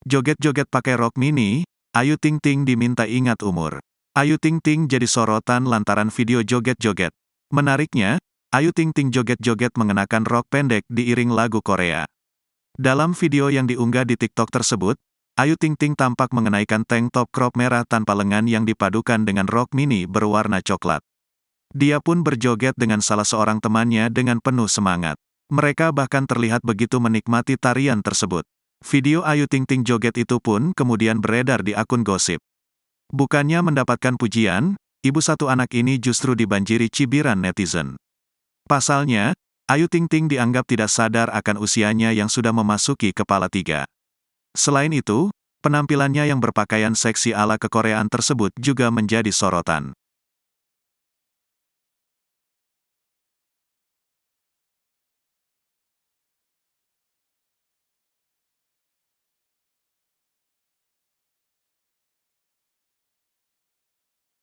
Joget-joget pakai rok mini, Ayu Ting Ting diminta ingat umur. Ayu Ting Ting jadi sorotan lantaran video joget-joget. Menariknya, Ayu Ting Ting joget-joget mengenakan rok pendek diiring lagu Korea. Dalam video yang diunggah di TikTok tersebut, Ayu Ting Ting tampak mengenaikan tank top crop merah tanpa lengan yang dipadukan dengan rok mini berwarna coklat. Dia pun berjoget dengan salah seorang temannya dengan penuh semangat. Mereka bahkan terlihat begitu menikmati tarian tersebut. Video Ayu Ting Ting joget itu pun kemudian beredar di akun gosip. Bukannya mendapatkan pujian, ibu satu anak ini justru dibanjiri cibiran netizen. Pasalnya, Ayu Ting Ting dianggap tidak sadar akan usianya yang sudah memasuki kepala 3. Selain itu, penampilannya yang berpakaian seksi ala kekoreaan tersebut juga menjadi sorotan.